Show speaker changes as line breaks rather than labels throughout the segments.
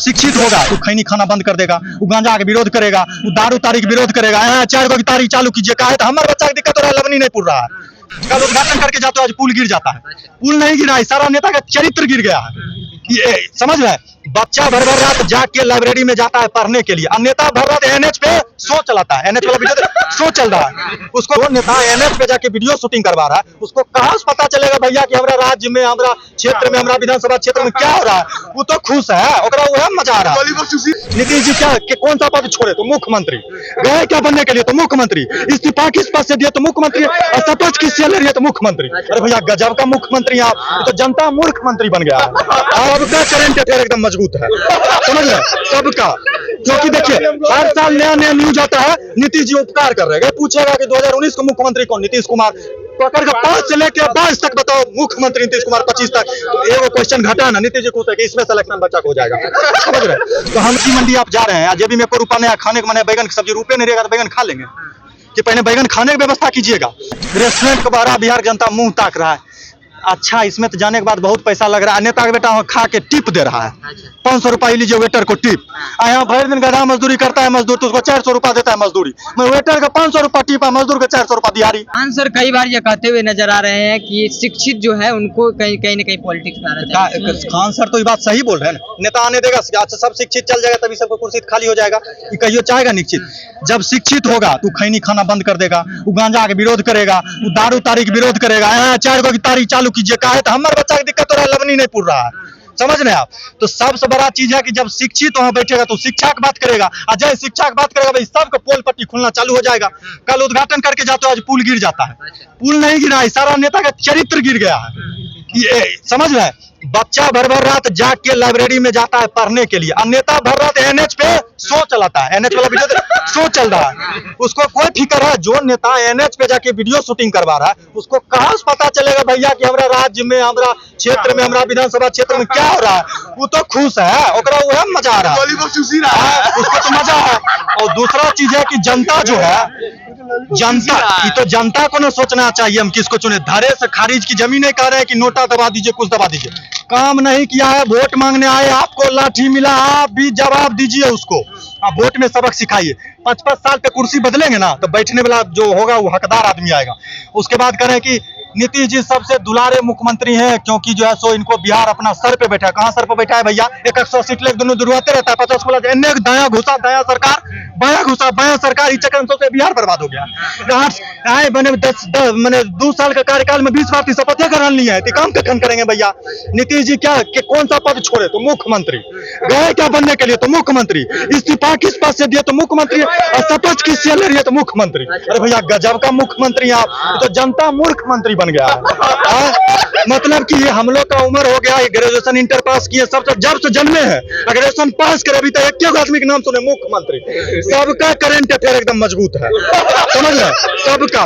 शिक्षित होगा तो खैनी खाना बंद कर देगा, वो गांजा का विरोध करेगा, वो दारू तारी का विरोध करेगा। यहाँ 4 गो की तारी चालू कीजिए, कहा है तो हमारे बच्चा की दिक्कत हो रहा है, लवनी नहीं पुर रहा है। कल उद्घाटन करके जाते आज पुल गिर जाता है, पुल नहीं गिरा है, सारा नेता का चरित्र गिर गया है। ये समझ रहे हैं, बच्चा भर भर रात जाग के लाइब्रेरी में जाता है पढ़ने के लिए, नेता भर रात एनएच पे शो चलाता है, एनएच वाला वीडियो शो चल रहा है, उसको वो नेता एनएच पे जाके वीडियो शूटिंग करवा रहा है, उसको कहाँ से पता चलेगा भैया कि हमारा राज्य में, हमारा क्षेत्र में, हमारा विधानसभा क्षेत्र में क्या हो रहा है। वो तो खुश है, वह मजा आ रहा है। नीतीश जी क्या कौन सा पद छोड़े तो मुख्यमंत्री, गए क्या बनने के लिए तो मुख्यमंत्री, इस्तीफा किस पद से दिया तो मुख्यमंत्री, शपथ किससे ले रही है तो मुख्यमंत्री। अरे भैया गजब का मुख्यमंत्री आप, तो जनता मूर्ख मंत्री बन गया है। अब का करंट अफेयर एकदम मजबूत है, समझ रहे सबका। क्योंकि देखिए हर साल नया नया न्यूज आता है, नीतीश जी उपकार कर रहे हैं। पूछेगा कि 2019 को मुख्यमंत्री कौन, नीतीश कुमार, पकड़ के 5 से लेकर 22 तक बताओ मुख्यमंत्री नीतीश कुमार, 25 तक, तो एगो क्वेश्चन घटा ना, नीतीश जी पूछते कि इसमें सिलेक्शन बच्चा को हो जाएगा, समझ रहे। तो हम की मंडी आप जा रहे हैं, जेबी में कोई रुपया नहीं, खाने के मन है, बैगन की सब्जी रुपये नहीं रहेगा तो बैगन खा लेंगे कि पहले बैगन खाने की व्यवस्था कीजिएगा। रेस्टोरेंट का बारह बिहार जनता मुंह ताक रहा है, अच्छा इसमें तो जाने के बाद बहुत पैसा लग रहा है। नेता का बेटा खा के टिप दे रहा है, 500 रुपया लीजिए वेटर को टिप। यहाँ भर दिन गधा मजदूरी करता है मजदूर, तो उसको 400 रुपया देता है मजदूरी, मैं वेटर का 500 रुपया टिप, मजदूर का 400 रुपया दिहाड़ी।
खान सर कई बार ये कहते हुए नजर आ रहे हैं कि शिक्षित जो है उनको कहीं कहीं न कहीं पॉलिटिक्स में आना चाहिए।
खान सर तो ये बात सही बोल रहे हैं, नेता आने देगा, अच्छा सब शिक्षित चल जाएगा तभी सबको कुर्सी खाली हो जाएगा, ये कहियो चाहेगा निश्चित। जब शिक्षित होगा तो खैनी खाना बंद कर देगा, वो गांजा का विरोध करेगा, वो दारू तारी का विरोध करेगा। यहाँ 4 गो की तारी चालू कीजिए, कहा है तो हमारे बच्चा की दिक्कत हो रहा है, लवनी नहीं पुर रहा है, समझ रहे हैं आप। तो सबसे बड़ा चीज है कि जब शिक्षित वहां बैठेगा तो शिक्षा की बात करेगा, और जब शिक्षा की बात करेगा भाई सबका पोल पट्टी खुलना चालू हो जाएगा। कल उद्घाटन करके जाते आज पुल गिर जाता है, पुल नहीं गिरा है, सारा नेता का चरित्र गिर गया है। ये समझ रहे हैं, बच्चा भर भर रात जाग के लाइब्रेरी में जाता है पढ़ने के लिए, नेता भर रात एनएच पे शो चलाता है, एनएच वाला वीडियो शो चल रहा है, उसको कोई फिक्र है। जो नेता एनएच पे जाके वीडियो शूटिंग करवा रहा है, उसको कहाँ से पता चलेगा भैया कि हमारा राज्य में, हमारा क्षेत्र में, हमारा विधानसभा क्षेत्र में क्या हो रहा है। वो तो खुश है, वह मजा आ रहा है, उसको तो मजा है। और दूसरा चीज है कि जनता जो है, जनता की तो जनता को ना सोचना चाहिए हम किसको चुने। धरे से खारिज की जमीन नहीं कह रहे हैं कि नोटा दबा दीजिए, कुछ दबा दीजिए, काम नहीं किया है, वोट मांगने आए, आपको लाठी मिला, आप भी जवाब दीजिए उसको, आप वोट में सबक सिखाइए। 5-5 साल पे कुर्सी बदलेंगे ना तो बैठने वाला जो होगा वो हकदार आदमी आएगा। उसके बाद कह रहे हैं कि नीतीश जी सबसे दुलारे मुख्यमंत्री हैं क्योंकि जो है सो इनको बिहार अपना सर पे बैठा है। कहाँ सर पे बैठा है भैया, 100 सीट लेके दोनों दुर्वाते रहता है, 50 बोला दाया घुसा, दाया सरकार, बाया घुसा, बाया सरकार, इस चक्कर से बिहार बर्बाद हो गया। आए बने 2 साल का कार्यकाल में 20 बार की शपथ कर ली है, काम कखन करेंगे भैया। नीतीश जी क्या कौन सा पद छोड़े तो मुख्यमंत्री, गए क्या बनने के लिए तो मुख्यमंत्री, इस्तीफा किस पद से दिया तो मुख्यमंत्री, शपथ किससे ले रही है तो मुख्यमंत्री। अरे भैया गजब का मुख्यमंत्री आप, तो जनता मूर्ख मंत्री बन गया है। मतलब कि ये हम लोग का उम्र हो गया, ग्रेजुएशन इंटर पास किए, सब जब से जन्मे हैं ग्रेजुएशन पास करे, अभी तक एक आदमी के नाम सुने मुख्यमंत्री। सबका करंट अफेयर एकदम मजबूत है, समझ रहे सबका।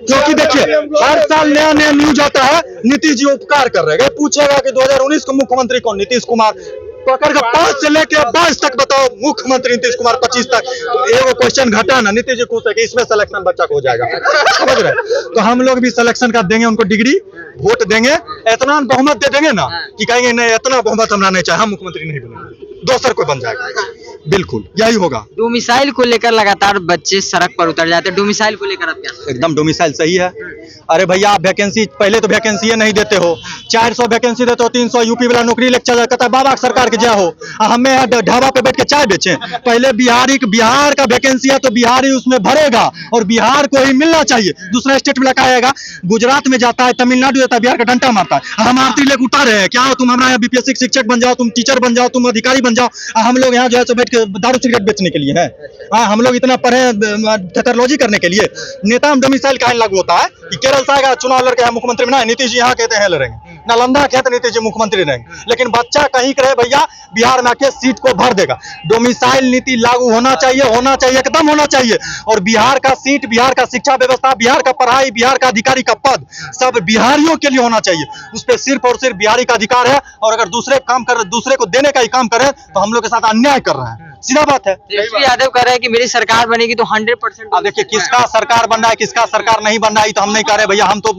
क्योंकि देखिए हर साल नया नया न्यूज आता है, नीतीश जी उपकार कर रहे हैं। पूछेगा कि 2019 को मुख्यमंत्री कौन, नीतीश कुमार, पकड़ के 5 से लेकर 22 तक बताओ मुख्यमंत्री नीतीश कुमार, 25 तक, तो एगो क्वेश्चन घटा ना, नीतीश जी पूछते कि इसमें सिलेक्शन बच्चा को हो जाएगा, समझ रहे। तो हम लोग भी सिलेक्शन का देंगे उनको डिग्री, वोट देंगे, इतना बहुमत दे देंगे ना कि कहेंगे नहीं इतना बहुमत हमरा नहीं चाहिए, हम मुख्यमंत्री नहीं बनेंगे, दूसर कोई बन जाएगा। बिल्कुल यही होगा।
डोमिसाइल को लेकर लगातार बच्चे सड़क पर उतर जाते हैं, डोमिसाइल को लेकर आप क्या?
एकदम डोमिसाइल सही है। अरे भैया आप वैकेंसी पहले तो वैकेंसी नहीं देते हो, 400 वैकेंसी देते हो, 300 यूपी वाला नौकरी लेके चला कहता है बाबा सरकार के जय हो, हमें ढाबा पे बैठ के चाय बेचें। पहले बिहार का वैकेंसी है तो बिहारी उसमें भरेगा और बिहार को ही मिलना चाहिए, दूसरा स्टेट में लगा आएगा। गुजरात में जाता है, तमिलनाडु जाता है, बिहार का डंटा मारता है। हम आरती लेकर उतार रहे हैं, क्या हो तुम हमारा यहाँ बीपीएससी शिक्षक बन जाओ, तुम टीचर बन जाओ, तुम अधिकारी बन जाओ, हम लोग यहाँ जो है बैठ के दारू सिगरेट बेचने के लिए है। हम लोग इतना पढ़े टेक्नोलॉजी करने के लिए। नेता में डोमिसाइल काहे लागू होता है कि केरल से आएगा चुनाव लड़के मुख्यमंत्री बनाए, नीतीश जी यहाँ कहते हैं लड़ेंगे, नालंदा कहते नीतीश जी मुख्यमंत्री रहेंगे, लेकिन बच्चा कहीं करे भैया बिहार में आके सीट को भर देगा। डोमिसाइल नीति लागू होना चाहिए, एकदम होना चाहिए। और बिहार का सीट, बिहार का शिक्षा व्यवस्था, बिहार का पढ़ाई, बिहार का अधिकारी का पद सब बिहारियों के लिए होना चाहिए। उस पर सिर्फ और सिर्फ बिहारी का अधिकार है, और अगर दूसरे को देने का ही काम करें तो हम लोग के साथ अन्याय कर रहे हैं। सीधा बात है।
तेजस्वी यादव कह रहे हैं कि मेरी सरकार बनेगी तो 100%।
अब देखिए किसका सरकार बन रहा है किसका सरकार नहीं बन रहा है तो हम नहीं कह रहे भैया, हम तो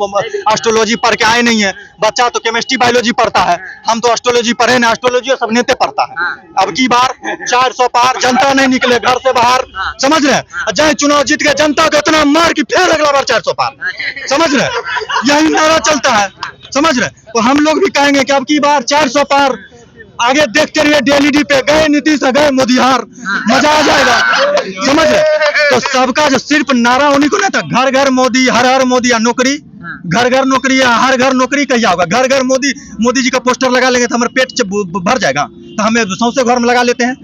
एस्ट्रोलॉजी पढ़ के आए नहीं है। बच्चा तो केमिस्ट्री बायोलॉजी पढ़ता है, हम तो एस्ट्रोलॉजी पढ़े ना, एस्ट्रोलॉजी सब नेते पढ़ता है। अब की बार 400 पार जनता नहीं निकले घर से बाहर, समझ रहे, जय चुनाव जीत गए, जनता को इतना मार कि फिर अगला बार 400 पार, समझ रहे, यही नारा चलता है, समझ रहे। तो हम लोग भी कहेंगे कि अब की बार 400 पार। आगे देखते रहिए डीएलईडी पे, गए नीतीश गए मोदी हार, मजा आ जाएगा, समझ रहे। तो सबका जो सिर्फ नारा उन्हीं को नहीं था, घर घर मोदी, हर हर मोदी या नौकरी, घर घर नौकरी या हर घर नौकरी कहिया होगा। घर घर मोदी, मोदी जी का पोस्टर लगा लेंगे तो हमारे पेट भर जाएगा, तो हमें सौंसे घर में लगा लेते हैं।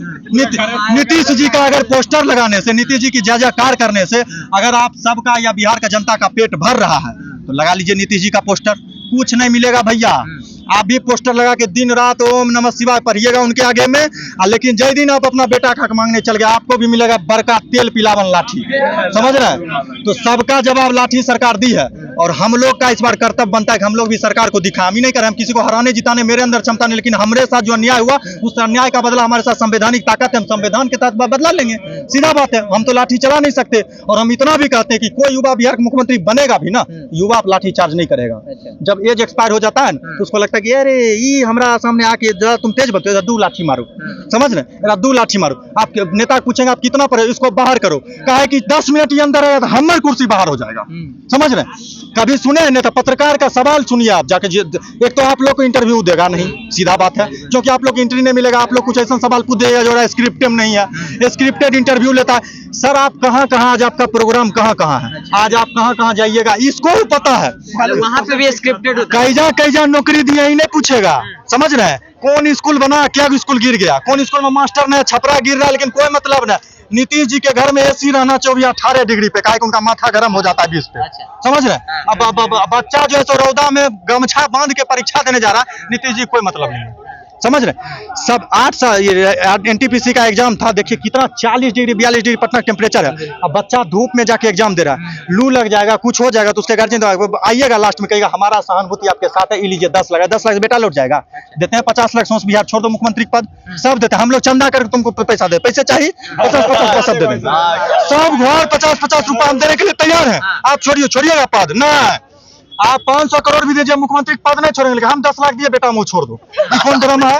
नीतीश जी का अगर पोस्टर लगाने से, नीतीश जी की जय-जयकार करने से अगर आप सबका या बिहार का जनता का पेट भर रहा है तो लगा लीजिए नीतीश जी का पोस्टर, कुछ नहीं मिलेगा भैया। आप भी पोस्टर लगा के दिन रात ओम नमः शिवाय पढ़िएगा उनके आगे में, लेकिन जय दिन आप अपना बेटा का मांगने चल गए, आपको भी मिलेगा बड़का तेल पिलावन लाठी, समझ रहे हैं। तो सबका जवाब लाठी सरकार दी है, और हम लोग का इस बार कर्तव्य बनता है कि हम लोग भी सरकार को दिखाएं। हम ही नहीं करें, हम किसी को हराने जिताने मेरे अंदर क्षमता नहीं, लेकिन हमारे साथ जो अन्याय हुआ उस अन्याय का बदला हमारे साथ संवैधानिक ताकत है, हम संविधान के तहत बदला लेंगे, सीधा बात है। हम तो लाठी चला नहीं सकते, और हम इतना भी कहते हैं कि कोई युवा बिहार का मुख्यमंत्री बनेगा भी ना, युवा आप लाठी चार्ज नहीं करेगा। जब एज एक्सपायर हो जाता है तो उसको लगता है कि अरे ये हमारा सामने आके जरा तुम तेज बनते हो, दू लाठी मारो, समझ रहे, दू लाठी मारो। आप नेता पूछेंगे आप कितना पढ़े, इसको बाहर करो, कहे कि 10 मिनट के अंदर है तो हमारी कुर्सी बाहर हो जाएगा, समझ रहे। कभी सुने नेता पत्रकार का सवाल सुनिए आप जाके, एक तो आप लोग को इंटरव्यू देगा नहीं, सीधा बात है, क्योंकि आप लोग को इंटरव्यू नहीं मिलेगा। आप लोग कुछ ऐसा सवाल पूछ देगा जो स्क्रिप्टेड नहीं है, स्क्रिप्टेड इंटरव्यू लेता है। सर आप कहाँ आज आपका प्रोग्राम कहाँ है, आज आप कहाँ जाइएगा, इसको भी पता है,
वहाँ पे भी स्क्रिप्टेड होता है।
कैजा नौकरी दिया ही नहीं पूछेगा, समझ रहे हैं। कौन स्कूल बना, क्या स्कूल गिर गया, कौन स्कूल में मास्टर नहीं, छपरा गिर रहा है, लेकिन कोई मतलब नहीं। नीतीश जी के घर में एसी रहना 24-18 डिग्री पे, काहे कि उनका माथा गर्म हो जाता है 20 पे, समझ रहे हैं। अब बच्चा जो है सो रौदा में गमछा बांध के परीक्षा देने जा रहा है, नीतीश जी कोई मतलब नहीं है, समझ रहे। सब 8 साल एनटीपीसी का एग्जाम था, देखिए कितना 40 डिग्री 42 डिग्री पटना टेम्परेचर है। अब बच्चा धूप में जाके एग्जाम दे रहा है, लू लग जाएगा, कुछ हो जाएगा तो उसके गार्जियन आइएगा लास्ट में कहेगा हमारा सहानुभूति आपके साथ है, लीजिए 10 लाख, 10 लाख बेटा लौट जाएगा। देते हैं 50 लाख, सोच बिहार छोड़ दो मुख्यमंत्री पद, सब देते हैं। हम लोग चंदा करके तुमको पैसा दे, पैसे चाहिए 50-50 सब दे देंगे, सब घर 50-50 रुपया हम देने के लिए तैयार है। आप छोड़िएगा पद नहीं, आप 500 करोड़ भी दीजिए, मुख्यमंत्री पद नहीं छोड़ेंगे, लेकिन हम 10 लाख दिए बेटा मुंह छोड़ दो, ये कौन ड्रामा है,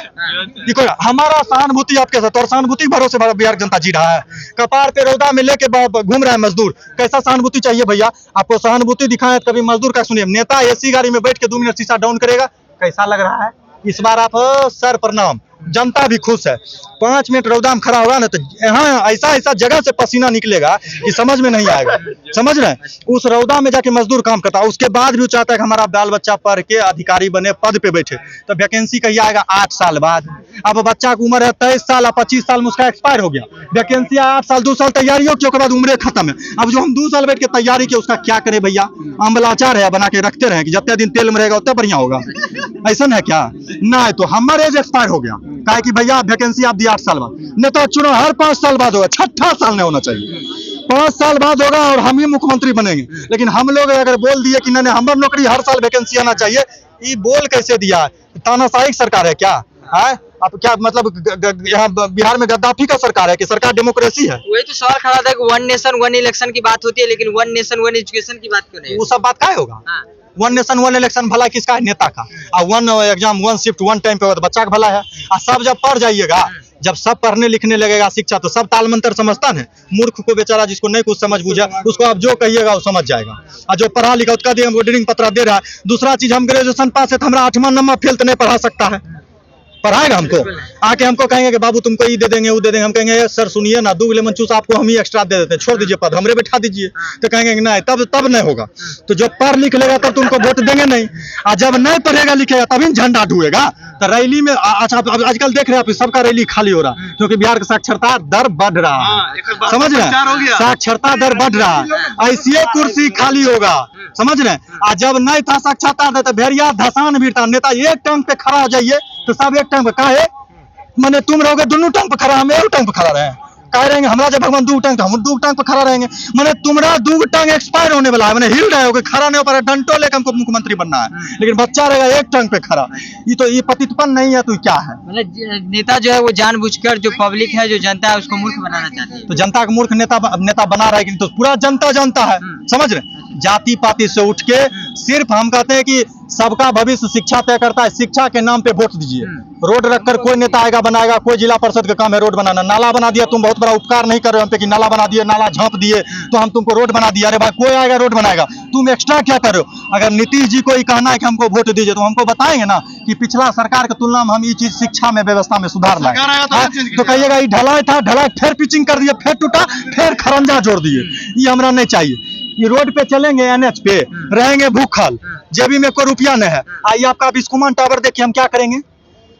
ये कोई हमारा सहानुभूति आपके साथ, और सहानुभूति भरोसे बिहार जनता जी रहा है। कपार पे रौदा में लेके घूम रहा है मजदूर, कैसा सहानुभूति चाहिए भैया आपको, सहानुभूति दिखाएं कभी मजदूर का सुनिए। नेता एसी गाड़ी में बैठ के 2 मिनट शीशा डाउन करेगा, कैसा लग रहा है। इस बार आप सर प्रणाम, जनता भी खुश है। 5 मिनट रौदा में खड़ा होगा ना तो यहाँ ऐसा जगह से पसीना निकलेगा कि समझ में नहीं आएगा, समझ रहे हैं। उस रौदा में जाके मजदूर काम करता है, उसके बाद भी वो चाहता है कि हमारा बाल बच्चा पढ़ के अधिकारी बने, पद पे बैठे। तो वैकेंसी कहीं आएगा 8 साल बाद। अब बच्चा की उम्र है 23 साल, 25 साल में उसका एक्सपायर हो गया, वैकेंसी 8 साल, 2 साल तैयारी हो, उसके बाद उम्र खत्म है। अब जो हम 2 साल बैठ के तैयारी की उसका क्या करे भैया, अम्बलाचार है बना के रखते रहे कि जितने दिन तेल में रहेगा उतना बढ़िया होगा, ऐसा है क्या। नहीं तो हमारे एज एक्सपायर हो गया, कहा कि भैया वैकेंसी आप दिए 8 साल बाद, नेता चुनाव हर 5 साल बाद होगा, 6ठा साल नहीं होना चाहिए, 5 साल बाद होगा और हम ही मुख्यमंत्री बनेंगे। लेकिन हम लोग अगर बोल दिए कि नहीं हमारी नौकरी हर साल वैकेंसी आना चाहिए, ये बोल कैसे दिया, तानाशाही सरकार है क्या है। आप क्या मतलब यहाँ बिहार में गद्दाफी का सरकार है कि सरकार डेमोक्रेसी है।
वही तो सवाल खड़ा था कि 1 नेशन 1 इलेक्शन की बात होती है, लेकिन 1 नेशन 1 एजुकेशन की बात क्यों नहीं,
वो सब बात क्या होगा। 1 नेशन 1 इलेक्शन भला किसका है, नेता का। और 1 एग्जाम 1 शिफ्ट 1 टाइम पे होगा तो बच्चा का भला है। और सब जब पढ़ जाइएगा, जब सब पढ़ने लिखने लगेगा शिक्षा, तो सब ताल मंत्र समझता है। मूर्ख को बेचारा जिसको नहीं कुछ समझ बूझा उसको आप जो कहिएगा वो समझ जाएगा, और जो पढ़ा लिखा उसका दिए ड्रिंग पत्र दे रहा है। दूसरा चीज, हम ग्रेजुएशन पास है तो हमारा 8वां नंबर फेल तो नहीं पढ़ा सकता है, पढ़ाएगा हमको। आके हमको कहेंगे कि बाबू तुमको ये दे देंगे वो दे देंगे, हम कहेंगे सर सुनिए ना 2 लेमन जूस आपको हम ही एक्स्ट्रा दे देते हैं, छोड़ दीजिए पद हमरे बैठा दीजिए। तो कहेंगे नहीं, तब नहीं होगा। तो जो पढ़ लिख लेगा तब तुमको वोट देंगे नहीं, और जब नहीं पढ़ेगा लिखेगा तभी झंडा ढुएगा। तो रैली में अच्छा आजकल देख रहे हैं आप सबका रैली खाली हो रहा है, क्योंकि बिहार का साक्षरता दर बढ़ रहा है, समझ रहे हैं, साक्षरता दर बढ़ रहा है, ऐसी कुर्सी खाली होगा, समझ रहे हैं। और जब नहीं था साक्षरता दर तो भेड़िया धसान भी था, नेता एक टांग पे खड़ा हो जाइए तो सब एक टांग पे, काहे मैंने तुम रहोगे दोनों टांग पे खड़ा, हम एक टांग पे खड़ा रहे, कह रहेंगे हमरा जब भगवान दू टांग तो हम दू टांग पर खड़ा रहेंगे। मैंने तुम्हारा दू टांग एक्सपायर होने वाला है, मैंने हिल रहे हो कि खड़ा नहीं हो पा रहा, डंटो लेकर हमको मुख्यमंत्री बनना है, लेकिन बच्चा रहेगा एक टांग पे खड़ा। ये पतितपन नहीं है तो क्या है?
मतलब नेता जो है वो जानबूझकर जो पब्लिक है, जो जनता है, उसको मूर्ख बनाना चाहते हैं।
तो जनता का मूर्ख नेता बना रहा है कि नहीं, तो पूरा जनता जानता है, समझ रहे? जाति पाति से उठ के सिर्फ हम कहते हैं कि सबका भविष्य शिक्षा तय करता है, शिक्षा के नाम पे वोट दीजिए। रोड रखकर कोई नेता आएगा बनाएगा, कोई जिला परिषद का काम है रोड बनाना। नाला बना दिया, तुम बहुत बड़ा उपकार नहीं कर रहे हो हम पे कि नाला बना दिए, नाला झाँप दिए तो हम तुमको रोड बना दिया। अरे भाई कोई आएगा रोड बनाएगा, तुम एक्स्ट्रा क्या कर रहे हो? अगर नीतीश जी को ही कहना है कि हमको वोट दीजिए तो हमको बताएंगे ना कि पिछला सरकार की तुलना में हम ये चीज शिक्षा में व्यवस्था में सुधार लाए। तो कहिएगा ये ढलाई था, ढलाई फिर पिचिंग कर दिया, फिर टूटा, फिर खरंजा जोड़ दिए। ये हमरा नहीं चाहिए। ये रोड पे चलेंगे, एनएच पे रहेंगे भूखल, जेबी में कोई रुपया नहीं है। आइए आपका बिस्कुमान टावर देखिए, हम क्या करेंगे?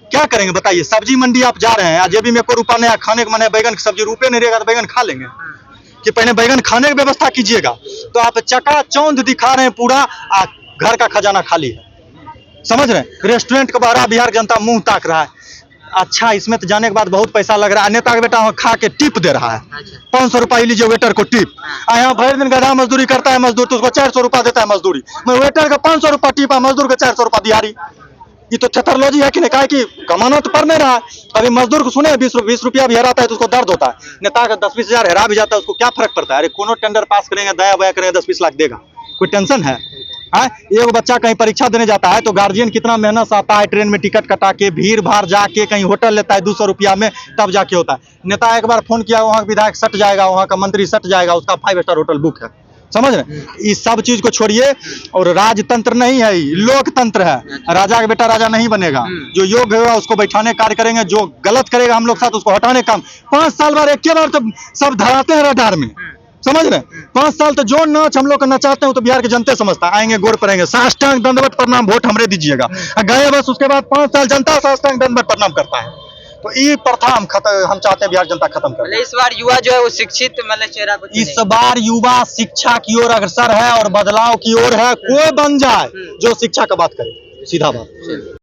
क्या करेंगे बताइए? सब्जी मंडी आप जा रहे हैं, जेबी में कोई रुपया नहीं है, खाने का मन है बैगन की सब्जी, रुपये नहीं रहेगा तो बैगन खा लेंगे कि पहले बैगन खाने की व्यवस्था कीजिएगा। तो आप चकाचौंध दिखा रहे हैं पूरा, घर का खजाना खाली है, समझ रहे हैं? रेस्टोरेंट का बाहर बिहार जनता मुंह ताक रहा है। अच्छा, इसमें तो जाने के बाद बहुत पैसा लग रहा है। नेता का बेटा खा के टिप दे रहा है, 500 रुपया लीजिए वेटर को टिप। यहाँ भर दिन गधा मजदूरी करता है मजदूर, तो उसको 400 रुपया देता है मजदूरी। मैं वेटर का 500 रुपया टिप, मजदूर का 400 रुपया दिहाड़ी। ये तो थेथरोलॉजी है कि नहीं? कहा कि कमाना तो पर नहीं रहा है। अभी मजदूर को सुने 20 रुपया भी हराता है तो उसको दर्द होता है। नेता का 10-20 हजार हरा भी जाता है, उसको क्या फर्क पड़ता है? अरे कोनो टेंडर पास करेंगे, दया बया करेंगे, 10-20 लाख देगा, कोई टेंशन है? एक बच्चा कहीं परीक्षा देने जाता है तो गार्जियन कितना मेहनत से आता है, ट्रेन में टिकट कटा के, भीड़ भाड़ जाके कहीं होटल लेता है 200 रुपया में, तब जाके होता है। नेता एक बार फोन किया, वहाँ विधायक सट जाएगा, वहाँ का मंत्री सट जाएगा, उसका 5 स्टार होटल बुक है, समझ रहे? इस सब चीज को छोड़िए। और राजतंत्र नहीं है, लोकतंत्र है। राजा का बेटा राजा नहीं बनेगा। जो योग्य होगा उसको बैठाने कार्य करेंगे, जो गलत करेगा हम लोग साथ उसको हटाने काम। 5 साल बाद एक बार तो सब धराते हैं रडार में, समझ रहे? 5 साल तो जो नाच हम लोग का नचाते हैं तो बिहार के जनता समझता है। आएंगे गोर पड़ेंगे, साष्टांग दंडवत प्रणाम, वोट हमरे दीजिएगा, गए बस। उसके बाद 5 साल जनता साष्टांग दंडवत प्रणाम करता है। तो ये प्रथा हम चाहते हैं बिहार जनता खत्म कर।
इस बार युवा जो है वो शिक्षित मतलब चेहरा को
इस बार युवा शिक्षा की ओर अग्रसर है और बदलाव की ओर है। कोई बन जाए जो शिक्षा का बात करे, सीधा बात।